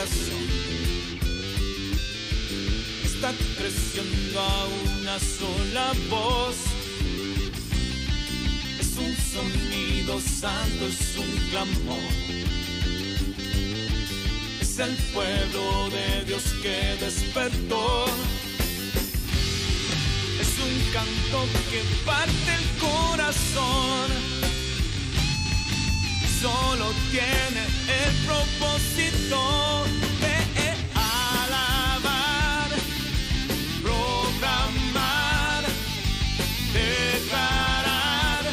corazón está creciendo a una sola voz. Es un sonido santo, es un clamor. Es el pueblo de Dios que despertó. Es un canto que parte el corazón. Solo tiene el propósito de alabar, proclamar, declarar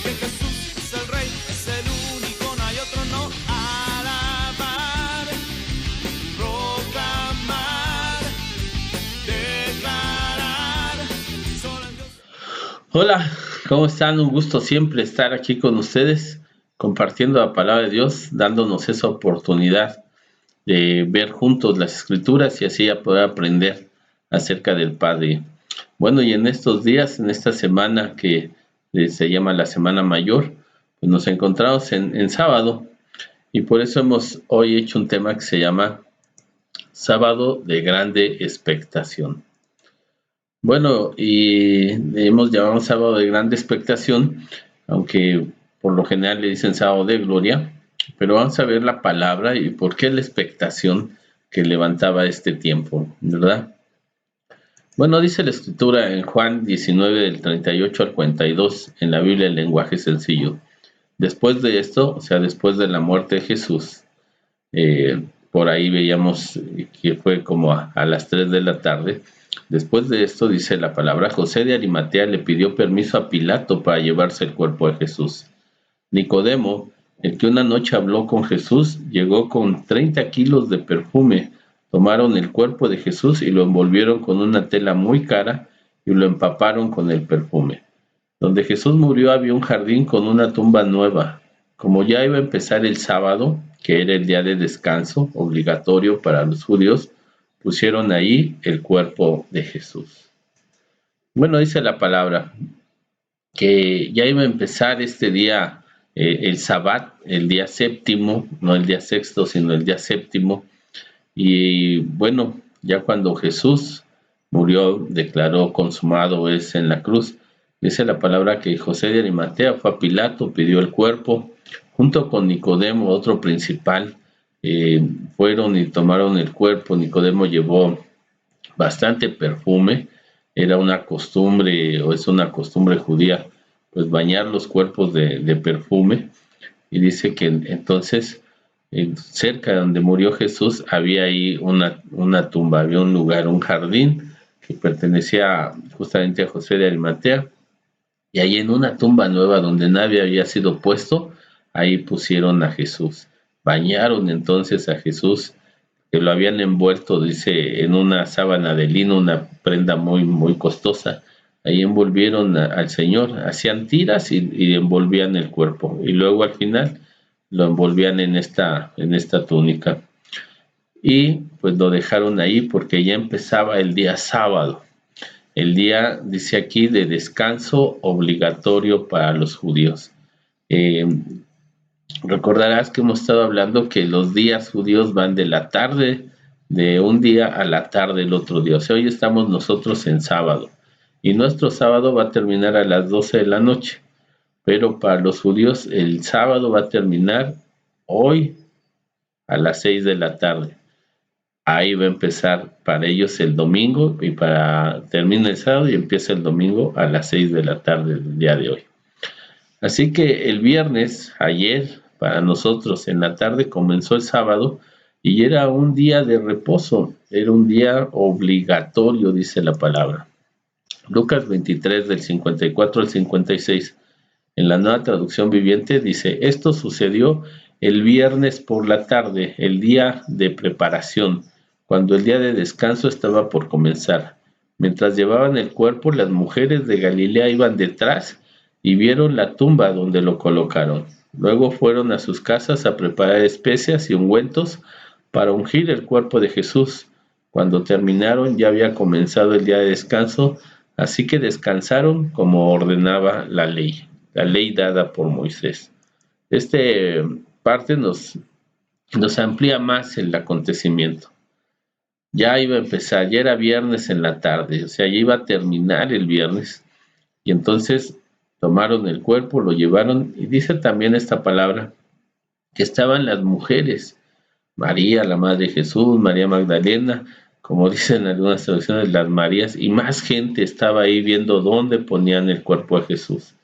que Jesús es el Rey, es el único, no hay otro, no. Alabar, proclamar, declarar, solo en Dios. Hola, ¿cómo están? Un gusto siempre estar aquí con ustedes, compartiendo la palabra de Dios, dándonos esa oportunidad de ver juntos las Escrituras y así ya poder aprender acerca del Padre. Bueno, y en estos días, en esta semana que se llama la Semana Mayor, pues nos encontramos en sábado, y por eso hemos hoy hecho un tema que se llama Sábado de Grande Expectación. Bueno, y hemos llamado Sábado de Grande Expectación, aunque por lo general le dicen Sábado de Gloria, pero vamos a ver la palabra y por qué la expectación que levantaba este tiempo, ¿verdad? Bueno, dice la Escritura en Juan 19, del 38 al 42, en la Biblia en lenguaje sencillo. Después de esto, o sea, después de la muerte de Jesús, por ahí veíamos que fue como a las 3 de la tarde. Después de esto, dice la palabra, José de Arimatea le pidió permiso a Pilato para llevarse el cuerpo de Jesús. Nicodemo, el que una noche habló con Jesús, llegó con 30 kilos de perfume. Tomaron el cuerpo de Jesús y lo envolvieron con una tela muy cara y lo empaparon con el perfume. Donde Jesús murió había un jardín con una tumba nueva. Como ya iba a empezar el sábado, que era el día de descanso obligatorio para los judíos, pusieron ahí el cuerpo de Jesús. Bueno, dice la palabra que ya iba a empezar este día, el Sabbat, el día séptimo, no el día sexto, sino el día séptimo. Y bueno, ya cuando Jesús murió, declaró consumado es en la cruz. Dice la palabra que José de Arimatea fue a Pilato, pidió el cuerpo, junto con Nicodemo, otro principal, fueron y tomaron el cuerpo. Nicodemo llevó bastante perfume, era una costumbre, o es una costumbre judía, pues bañar los cuerpos de perfume, y dice que entonces cerca de donde murió Jesús había ahí una tumba, había un lugar, un jardín que pertenecía justamente a José de Arimatea, y ahí en una tumba nueva donde nadie había sido puesto, ahí pusieron a Jesús. Bañaron entonces a Jesús, que lo habían envuelto, dice, en una sábana de lino, una prenda muy, muy costosa. Ahí envolvieron al Señor, hacían tiras y envolvían el cuerpo, y luego al final lo envolvían en esta túnica. Y pues lo dejaron ahí porque ya empezaba el día sábado. El día, dice aquí, de descanso obligatorio para los judíos. Recordarás que hemos estado hablando que los días judíos van de la tarde de un día a la tarde del otro día. O sea, hoy estamos nosotros en sábado y nuestro sábado va a terminar a las 12 de la noche. Pero para los judíos el sábado va a terminar hoy a las 6 de la tarde. Ahí va a empezar para ellos el domingo, y termina el sábado y empieza el domingo a las 6 de la tarde del día de hoy. Así que el viernes, ayer, para nosotros en la tarde comenzó el sábado y era un día de reposo, era un día obligatorio, dice la palabra. Lucas 23 del 54 al 56, en la Nueva Traducción Viviente dice, esto sucedió el viernes por la tarde, el día de preparación, cuando el día de descanso estaba por comenzar. Mientras llevaban el cuerpo, las mujeres de Galilea iban detrás y vieron la tumba donde lo colocaron. Luego fueron a sus casas a preparar especias y ungüentos para ungir el cuerpo de Jesús. Cuando terminaron, ya había comenzado el día de descanso, así que descansaron como ordenaba la ley dada por Moisés. Esta parte nos nos amplía más el acontecimiento. Ya iba a empezar, ya era viernes en la tarde, o sea, ya iba a terminar el viernes. Y entonces tomaron el cuerpo, lo llevaron, y dice también esta palabra, que estaban las mujeres, María, la madre de Jesús, María Magdalena, como dicen algunas traducciones, las Marías, y más gente estaba ahí viendo dónde ponían el cuerpo de Jesús.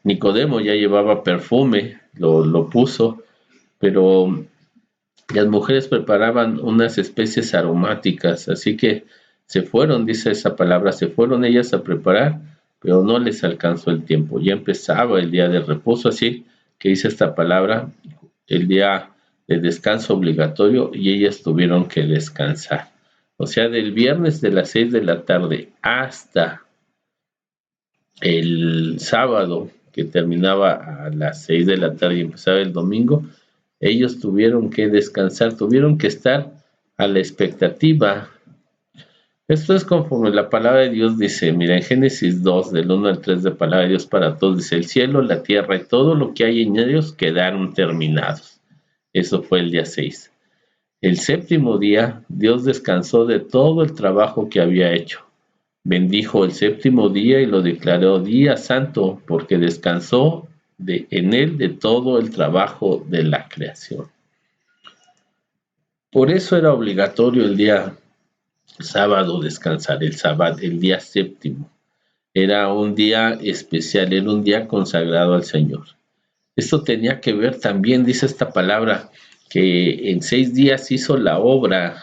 Nicodemo ya llevaba perfume, lo puso, pero las mujeres preparaban unas especies aromáticas, así que se fueron, dice esa palabra, se fueron ellas a preparar, pero no les alcanzó el tiempo. Ya empezaba el día de reposo, así que dice esta palabra, el día de descanso obligatorio, y ellas tuvieron que descansar. O sea, del viernes de las 6 de la tarde hasta el sábado, que terminaba a las 6 de la tarde y empezaba el domingo, ellos tuvieron que descansar, tuvieron que estar a la expectativa. Esto es conforme la palabra de Dios dice, mira, en Génesis 2, del 1 al 3 de palabra de Dios para todos, dice, el cielo, la tierra y todo lo que hay en ellos quedaron terminados. Eso fue el día 6. El séptimo día, Dios descansó de todo el trabajo que había hecho. Bendijo el séptimo día y lo declaró día santo, porque descansó en él de todo el trabajo de la creación. Por eso era obligatorio el día sábado descansar, el día séptimo. Era un día especial, era un día consagrado al Señor. Esto tenía que ver también, dice esta palabra, que en 6 días hizo la obra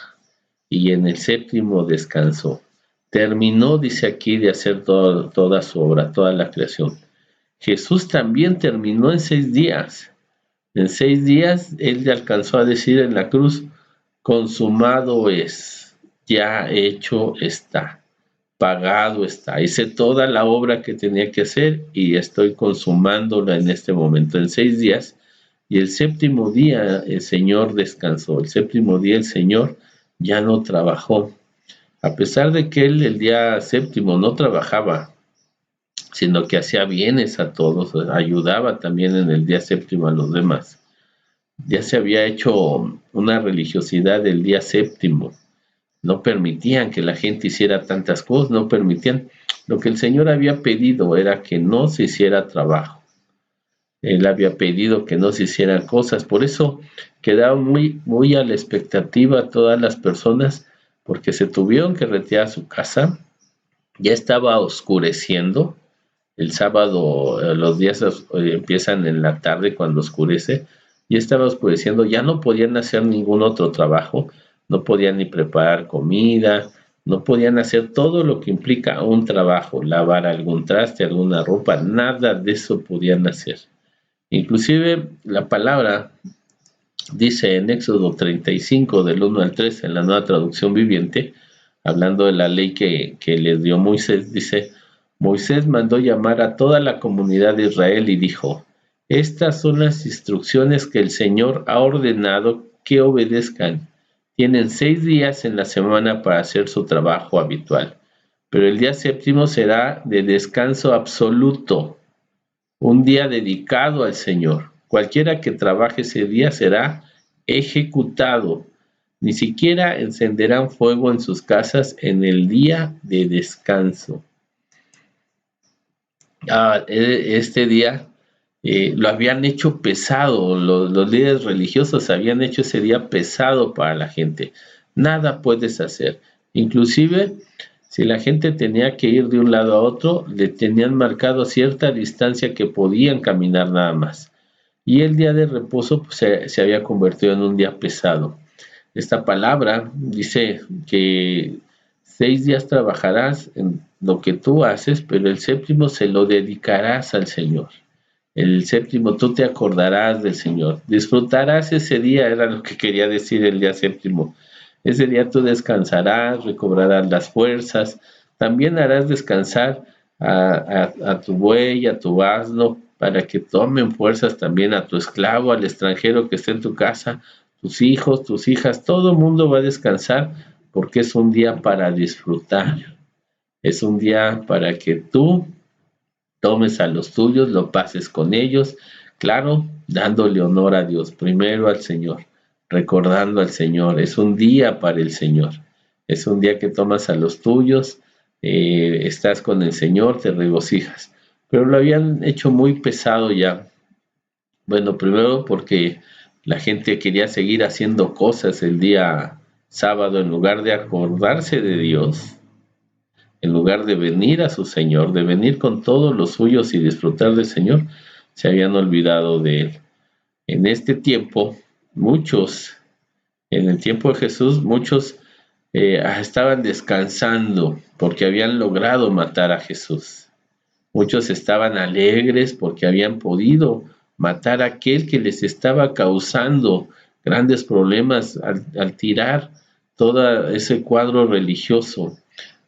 y en el séptimo descansó. Terminó, dice aquí, de hacer toda su obra, toda la creación. Jesús también terminó en 6 días. En 6 días él le alcanzó a decir en la cruz, consumado es, ya hecho está, pagado está. Hice toda la obra que tenía que hacer y estoy consumándola en este momento, en 6 días. Y el séptimo día el Señor descansó. El séptimo día el Señor ya no trabajó. A pesar de que él el día séptimo no trabajaba, sino que hacía bienes a todos, ayudaba también en el día séptimo a los demás. Ya se había hecho una religiosidad del día séptimo. No permitían que la gente hiciera tantas cosas, no permitían. Lo que el Señor había pedido era que no se hiciera trabajo. Él había pedido que no se hicieran cosas. Por eso quedaron muy a la expectativa todas las personas, porque se tuvieron que retirar a su casa. Ya estaba oscureciendo. El sábado, los días empiezan en la tarde cuando oscurece. Ya estaba oscureciendo, ya no podían hacer ningún otro trabajo, no podían ni preparar comida, no podían hacer todo lo que implica un trabajo, lavar algún traste, alguna ropa, nada de eso podían hacer. Inclusive la palabra dice en Éxodo 35 del 1 al 3 en la Nueva Traducción Viviente, hablando de la ley que les dio Moisés, dice, Moisés mandó llamar a toda la comunidad de Israel y dijo, estas son las instrucciones que el Señor ha ordenado que obedezcan. Tienen 6 días en la semana para hacer su trabajo habitual, pero el día séptimo será de descanso absoluto, un día dedicado al Señor. Cualquiera que trabaje ese día será ejecutado. Ni siquiera encenderán fuego en sus casas en el día de descanso. Este día lo habían hecho pesado, los líderes religiosos habían hecho ese día pesado para la gente. Nada puedes hacer. Inclusive, si la gente tenía que ir de un lado a otro, le tenían marcado cierta distancia que podían caminar nada más. Y el día de reposo pues, se había convertido en un día pesado. Esta palabra dice que 6 días trabajarás en lo que tú haces, pero el séptimo se lo dedicarás al Señor. El séptimo tú te acordarás del Señor. Disfrutarás ese día, era lo que quería decir el día séptimo. Ese día tú descansarás, recobrarás las fuerzas. También harás descansar a tu buey, a tu asno, para que tomen fuerzas también a tu esclavo, al extranjero que esté en tu casa, tus hijos, tus hijas. Todo el mundo va a descansar porque es un día para disfrutar. Es un día para que tú tomes a los tuyos, lo pases con ellos, Claro, dándole honor a Dios, primero al Señor, recordando al Señor. Es un día para el Señor. Es un día que tomas a los tuyos, estás con el Señor, te regocijas. Pero lo habían hecho muy pesado ya. Bueno, primero porque la gente quería seguir haciendo cosas el día sábado en lugar de acordarse de Dios, en lugar de venir a su Señor, de venir con todos los suyos y disfrutar del Señor, se habían olvidado de Él. En este tiempo, en el tiempo de Jesús, muchos estaban descansando porque habían logrado matar a Jesús. Muchos estaban alegres porque habían podido matar a aquel que les estaba causando grandes problemas al tirar todo ese cuadro religioso.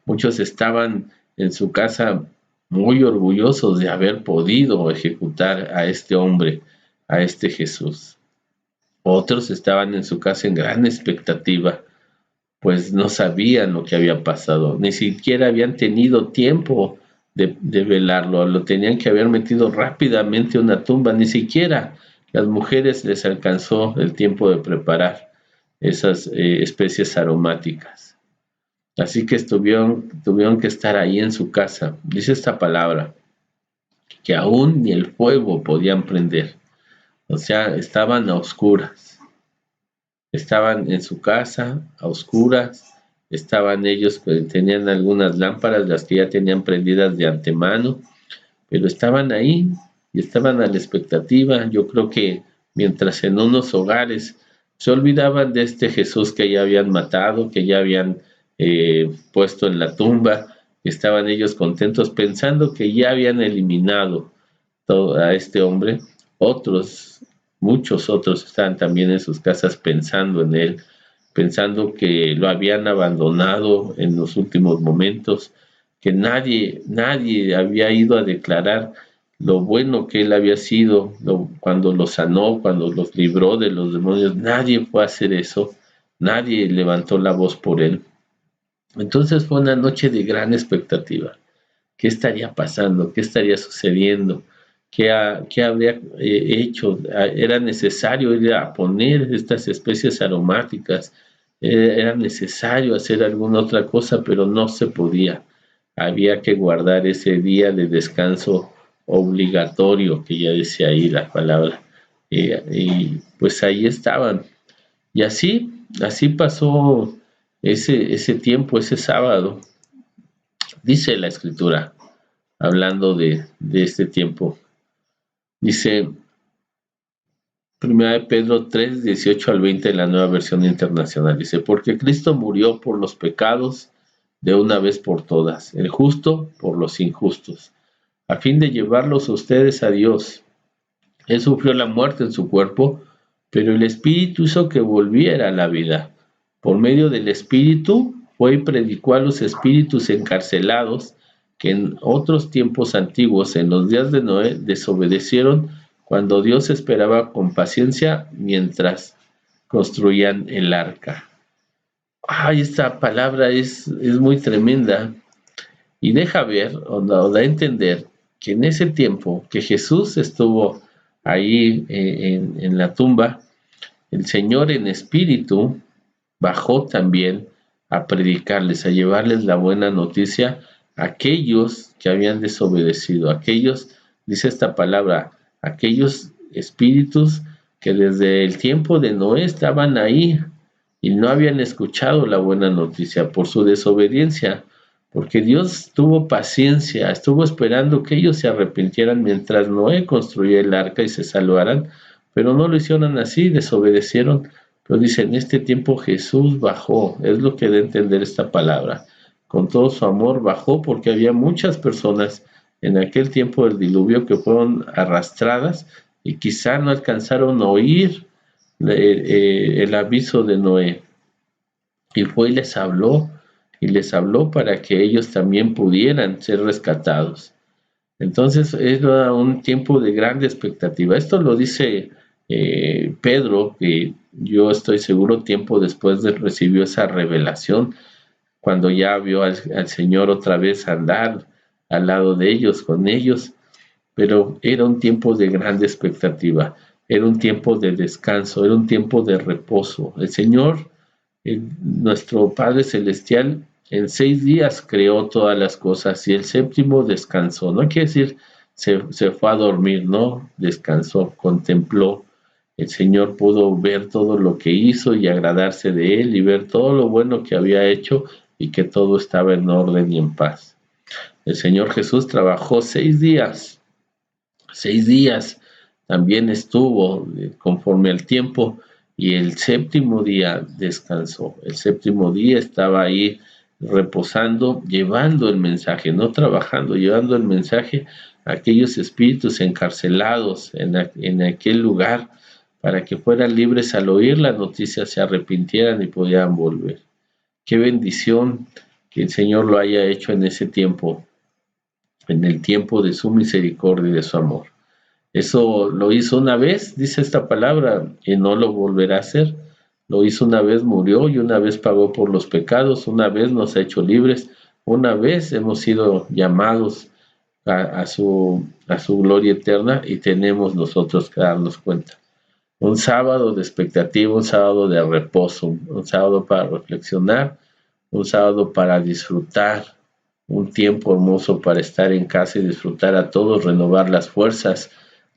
Muchos estaban en su casa muy orgullosos de haber podido ejecutar a este hombre, a este Jesús. Otros estaban en su casa en gran expectativa, pues no sabían lo que había pasado, ni siquiera habían tenido tiempo de velarlo, lo tenían que haber metido rápidamente a una tumba, ni siquiera las mujeres les alcanzó el tiempo de preparar esas especies aromáticas. Así que tuvieron que estar ahí en su casa. Dice esta palabra, que aún ni el fuego podían prender. O sea, estaban a oscuras. Estaban en su casa, a oscuras. Estaban ellos, tenían algunas lámparas, las que ya tenían prendidas de antemano, pero estaban ahí y estaban a la expectativa. Yo creo que mientras en unos hogares se olvidaban de este Jesús que ya habían matado, que ya habían puesto en la tumba, estaban ellos contentos pensando que ya habían eliminado a este hombre. Muchos otros estaban también en sus casas pensando en él, pensando que lo habían abandonado en los últimos momentos, que nadie había ido a declarar lo bueno que él había sido, cuando los sanó, cuando los libró de los demonios. Nadie fue a hacer eso, nadie levantó la voz por él. Entonces fue una noche de gran expectativa. ¿Qué estaría pasando? ¿Qué estaría sucediendo? ¿Qué habría hecho? Era necesario ir a poner estas especies aromáticas, era necesario hacer alguna otra cosa, pero no se podía. Había que guardar ese día de descanso obligatorio, que ya decía ahí la palabra. Y pues ahí estaban. Y así pasó ese tiempo, ese sábado. Dice la Escritura, hablando de este tiempo. Dice 1 Pedro 3, 18 al 20 en la Nueva Versión Internacional. Dice, porque Cristo murió por los pecados de una vez por todas, el justo por los injustos, a fin de llevarlos a ustedes a Dios. Él sufrió la muerte en su cuerpo, pero el Espíritu hizo que volviera a la vida. Por medio del Espíritu fue y predicó a los espíritus encarcelados que en otros tiempos antiguos, en los días de Noé, desobedecieron cuando Dios esperaba con paciencia mientras construían el arca. Ay, esta palabra es muy tremenda y deja ver o da a entender que en ese tiempo que Jesús estuvo ahí en la tumba, el Señor en espíritu bajó también a predicarles, a llevarles la buena noticia a aquellos que habían desobedecido, aquellos, dice esta palabra, aquellos espíritus que desde el tiempo de Noé estaban ahí y no habían escuchado la buena noticia por su desobediencia, porque Dios tuvo paciencia, estuvo esperando que ellos se arrepintieran mientras Noé construía el arca y se salvaran, pero no lo hicieron así, desobedecieron. Pero dice, en este tiempo Jesús bajó, es lo que da a entender esta palabra, con todo su amor bajó, porque había muchas personas en aquel tiempo del diluvio que fueron arrastradas y quizá no alcanzaron a oír el aviso de Noé, y fue y les habló para que ellos también pudieran ser rescatados. Entonces era un tiempo de grande expectativa. Esto lo dice Pedro, que yo estoy seguro tiempo después recibió esa revelación, cuando ya vio al Señor otra vez andar al lado de ellos, con ellos. pero era un tiempo de grande expectativa, era un tiempo de descanso, era un tiempo de reposo. El Señor, nuestro Padre Celestial, en 6 días creó todas las cosas y el séptimo descansó. No quiere decir se fue a dormir, no, descansó, contempló. El Señor pudo ver todo lo que hizo y agradarse de Él y ver todo lo bueno que había hecho y que todo estaba en orden y en paz. El Señor Jesús trabajó 6 días, 6 días también estuvo conforme al tiempo y el séptimo día descansó. El séptimo día estaba ahí reposando, llevando el mensaje, no trabajando, llevando el mensaje a aquellos espíritus encarcelados en aquel lugar para que fueran libres al oír la noticia, se arrepintieran y pudieran volver. Qué bendición que el Señor lo haya hecho en ese tiempo, en el tiempo de su misericordia y de su amor. Eso lo hizo una vez, dice esta palabra, y no lo volverá a hacer. Lo hizo una vez, murió, y una vez pagó por los pecados, una vez nos ha hecho libres, una vez hemos sido llamados a su gloria eterna y tenemos nosotros que darnos cuenta. Un sábado de expectativa, un sábado de reposo, un sábado para reflexionar, un sábado para disfrutar, un tiempo hermoso para estar en casa y disfrutar a todos, renovar las fuerzas,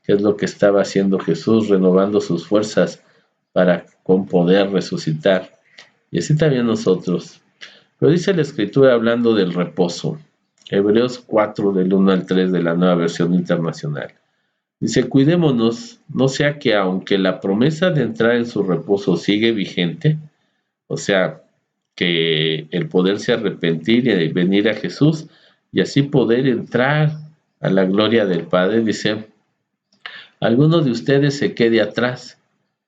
que es lo que estaba haciendo Jesús, renovando sus fuerzas para con poder resucitar. Y así también nosotros. Lo dice la Escritura hablando del reposo. Hebreos 4, del 1 al 3 de la Nueva Versión Internacional. Dice, cuidémonos, no sea que aunque la promesa de entrar en su reposo sigue vigente, o sea, que el poderse arrepentir y venir a Jesús y así poder entrar a la gloria del Padre, dice, alguno de ustedes se quede atrás,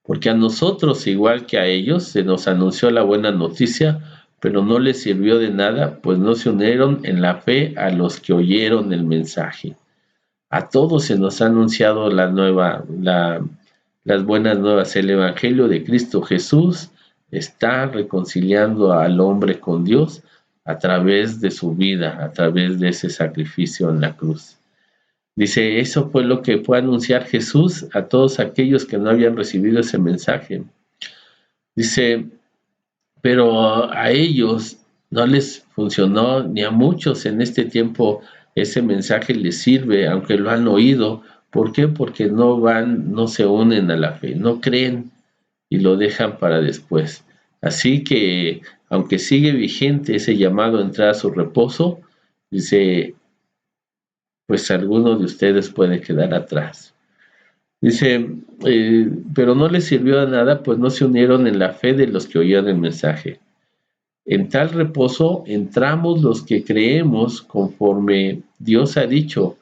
porque a nosotros, igual que a ellos, se nos anunció la buena noticia, pero no les sirvió de nada, pues no se unieron en la fe a los que oyeron el mensaje. A todos se nos ha anunciado las buenas nuevas. El Evangelio de Cristo Jesús está reconciliando al hombre con Dios a través de su vida, a través de ese sacrificio en la cruz. Dice, eso fue lo que fue a anunciar Jesús a todos aquellos que no habían recibido ese mensaje. Dice, pero a ellos no les funcionó, ni a muchos en este tiempo ese mensaje les sirve, aunque lo han oído. ¿Por qué? Porque no se unen a la fe, no creen y lo dejan para después. Así que, aunque sigue vigente ese llamado a entrar a su reposo, dice, pues alguno de ustedes puede quedar atrás. Dice, pero no les sirvió de nada, pues no se unieron en la fe de los que oían el mensaje. En tal reposo entramos los que creemos conforme Dios ha dicho,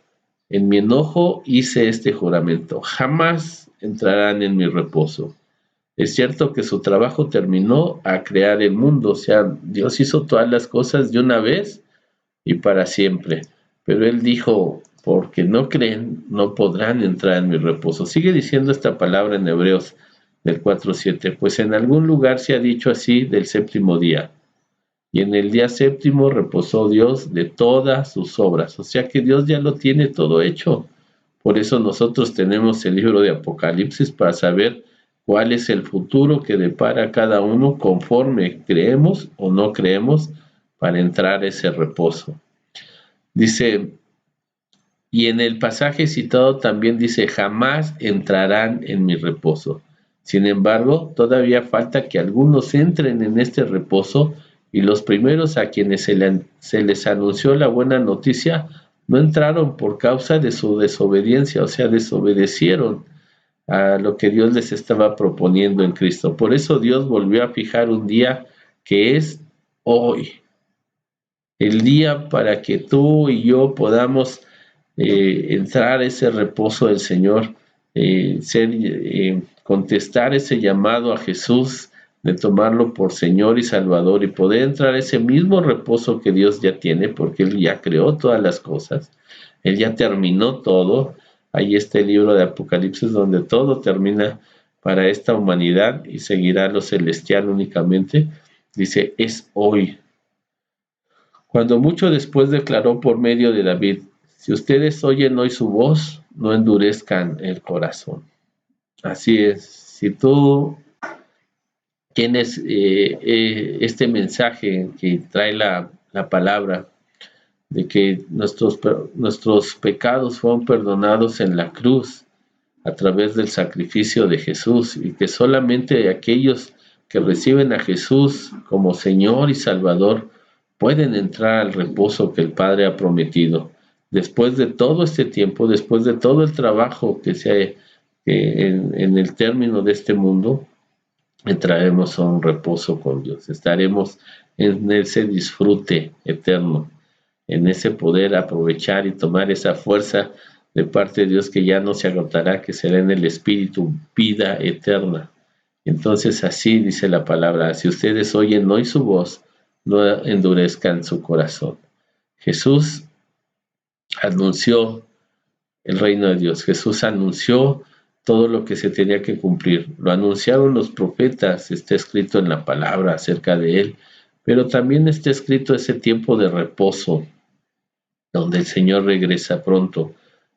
en mi enojo hice este juramento, jamás entrarán en mi reposo. Es cierto que su trabajo terminó a crear el mundo, o sea, Dios hizo todas las cosas de una vez y para siempre, pero Él dijo, porque no creen, no podrán entrar en mi reposo. Sigue diciendo esta palabra en Hebreos del 4:7, pues en algún lugar se ha dicho así del séptimo día, y en el día séptimo reposó Dios de todas sus obras. O sea que Dios ya lo tiene todo hecho. Por eso nosotros tenemos el libro de Apocalipsis para saber cuál es el futuro que depara a cada uno conforme creemos o no creemos para entrar a ese reposo. Dice, y en el pasaje citado también dice, jamás entrarán en mi reposo. Sin embargo, todavía falta que algunos entren en este reposo, y los primeros a quienes se les anunció la buena noticia no entraron por causa de su desobediencia, o sea, desobedecieron a lo que Dios les estaba proponiendo en Cristo. Por eso Dios volvió a fijar un día que es hoy, el día para que tú y yo podamos entrar a ese reposo del Señor, contestar ese llamado a Jesús, de tomarlo por Señor y Salvador y poder entrar a ese mismo reposo que Dios ya tiene, porque Él ya creó todas las cosas, Él ya terminó todo. Ahí está el libro de Apocalipsis donde todo termina para esta humanidad y seguirá lo celestial únicamente. Dice, es hoy. Cuando mucho después declaró por medio de David, si ustedes oyen hoy su voz, no endurezcan el corazón. Así es, si tú tienes este mensaje que trae la palabra de que nuestros pecados fueron perdonados en la cruz a través del sacrificio de Jesús, y que solamente aquellos que reciben a Jesús como Señor y Salvador pueden entrar al reposo que el Padre ha prometido. Después de todo este tiempo, después de todo el trabajo que se en el término de este mundo, entraremos a un reposo con Dios. Estaremos en ese disfrute eterno, en ese poder aprovechar y tomar esa fuerza de parte de Dios que ya no se agotará, que será en el Espíritu vida eterna. Entonces así dice la palabra: si ustedes oyen hoy su voz, no endurezcan su corazón. Jesús anunció el reino de Dios. Jesús anunció todo lo que se tenía que cumplir. Lo anunciaron los profetas, está escrito en la palabra acerca de él, pero también está escrito ese tiempo de reposo, donde el Señor regresa pronto,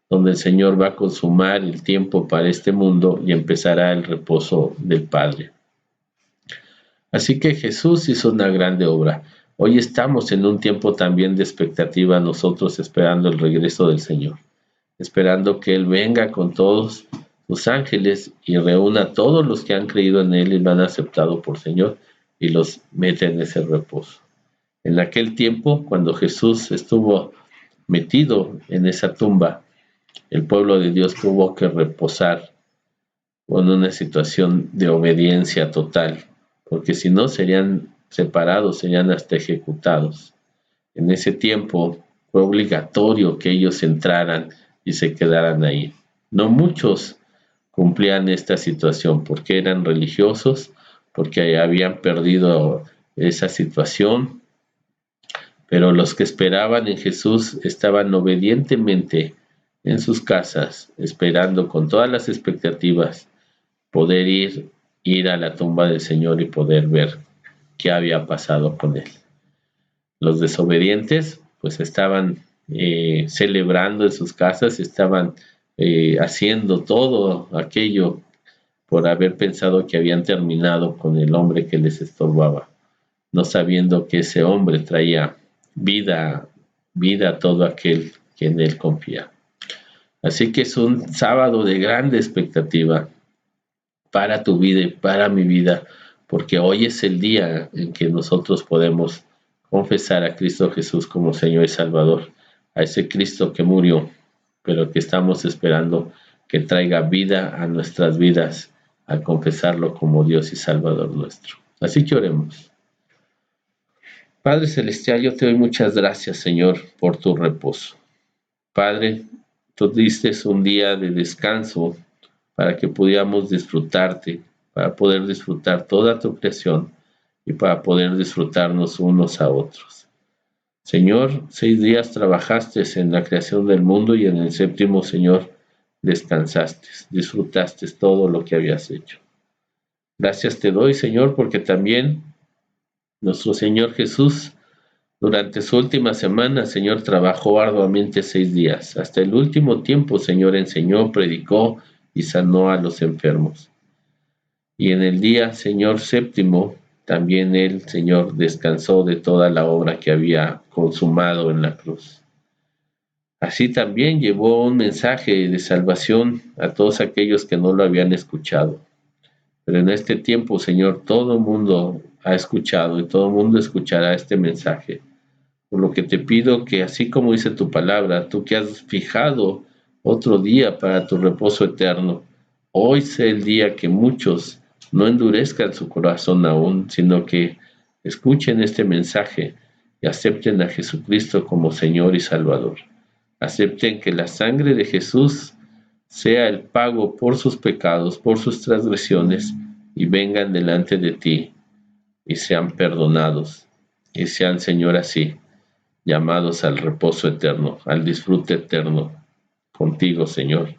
donde el Señor va a consumar el tiempo para este mundo y empezará el reposo del Padre. Así que Jesús hizo una grande obra. Hoy estamos en un tiempo también de expectativa, nosotros esperando el regreso del Señor, esperando que Él venga con todos sus ángeles y reúna a todos los que han creído en Él y lo han aceptado por Señor, y los mete en ese reposo. En aquel tiempo, cuando Jesús estuvo metido en esa tumba, el pueblo de Dios tuvo que reposar con una situación de obediencia total, porque si no serían separados, serían hasta ejecutados. En ese tiempo fue obligatorio que ellos entraran y se quedaran ahí. No muchos cumplían esta situación porque eran religiosos, porque habían perdido esa situación, pero los que esperaban en Jesús estaban obedientemente en sus casas, esperando con todas las expectativas poder ir a la tumba del Señor y poder ver qué había pasado con él. Los desobedientes pues estaban celebrando en sus casas, estaban haciendo todo aquello por haber pensado que habían terminado con el hombre que les estorbaba, no sabiendo que ese hombre traía vida a todo aquel que en él confía. Así que es un sábado de grande expectativa para tu vida y para mi vida, porque hoy es el día en que nosotros podemos confesar a Cristo Jesús como Señor y Salvador, a ese Cristo que murió, pero que estamos esperando que traiga vida a nuestras vidas al confesarlo como Dios y Salvador nuestro. Así que oremos. Padre Celestial, yo te doy muchas gracias, Señor, por tu reposo. Padre, tú diste un día de descanso para que pudiéramos disfrutarte, para poder disfrutar toda tu creación y para poder disfrutarnos unos a otros. Señor, 6 días trabajaste en la creación del mundo y en el séptimo, Señor, descansaste, disfrutaste todo lo que habías hecho. Gracias te doy, Señor, porque también nuestro Señor Jesús, durante su última semana, Señor, trabajó arduamente 6 días. Hasta el último tiempo, Señor, enseñó, predicó y sanó a los enfermos. Y en el día, Señor, séptimo, también Él, Señor, descansó de toda la obra que había consumado en la cruz. Así también llevó un mensaje de salvación a todos aquellos que no lo habían escuchado. Pero en este tiempo, Señor, todo el mundo ha escuchado y todo el mundo escuchará este mensaje. Por lo que te pido que, así como dice tu palabra, tú que has fijado otro día para tu reposo eterno, hoy sea el día que muchos no endurezcan su corazón aún, sino que escuchen este mensaje y acepten a Jesucristo como Señor y Salvador. Acepten que la sangre de Jesús sea el pago por sus pecados, por sus transgresiones, y vengan delante de ti y sean perdonados, y sean, Señor, así llamados al reposo eterno, al disfrute eterno contigo, Señor,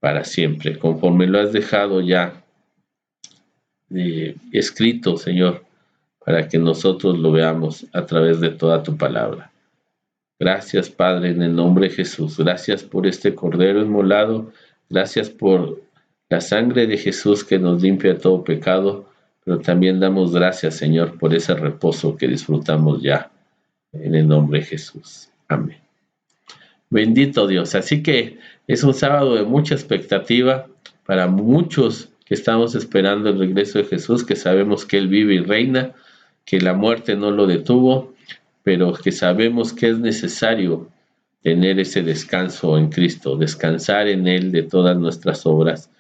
para siempre, conforme lo has dejado ya escrito, Señor, para que nosotros lo veamos a través de toda tu palabra. Gracias, Padre, en el nombre de Jesús. Gracias por este Cordero inmolado. Gracias por la sangre de Jesús que nos limpia todo pecado. Pero también damos gracias, Señor, por ese reposo que disfrutamos ya. En el nombre de Jesús. Amén. Bendito Dios. Así que es un sábado de mucha expectativa para muchos que estamos esperando el regreso de Jesús, que sabemos que Él vive y reina, que la muerte no lo detuvo, pero que sabemos que es necesario tener ese descanso en Cristo, descansar en Él de todas nuestras obras,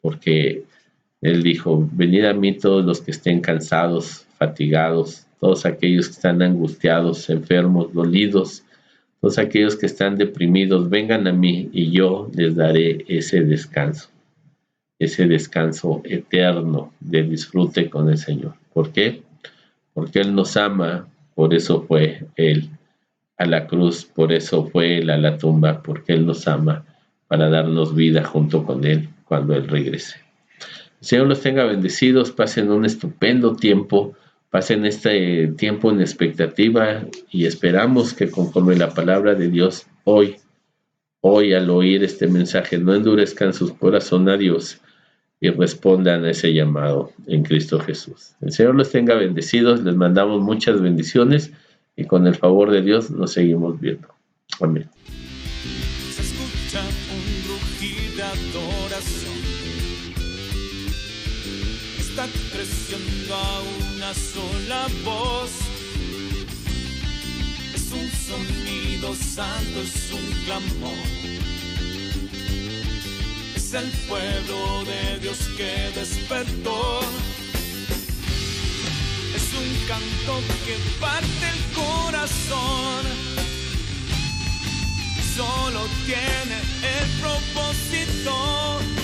porque Él dijo, venid a mí todos los que estén cansados, fatigados, todos aquellos que están angustiados, enfermos, dolidos, todos aquellos que están deprimidos, vengan a mí y yo les daré ese descanso eterno de disfrute con el Señor. ¿Por qué? Porque Él nos ama, por eso fue Él a la cruz, por eso fue Él a la tumba, porque Él nos ama para darnos vida junto con Él cuando Él regrese. El Señor los tenga bendecidos, pasen un estupendo tiempo, pasen este tiempo en expectativa y esperamos que conforme la palabra de Dios hoy al oír este mensaje no endurezcan sus corazones a Dios y respondan a ese llamado en Cristo Jesús. El Señor los tenga bendecidos, les mandamos muchas bendiciones y con el favor de Dios nos seguimos viendo. Amén. Se escucha un rugir de adoración, está creciendo a una sola voz, es un sonido santo, es un clamor. Es el pueblo de Dios que despertó. Es un canto que parte el corazón. Solo tiene el propósito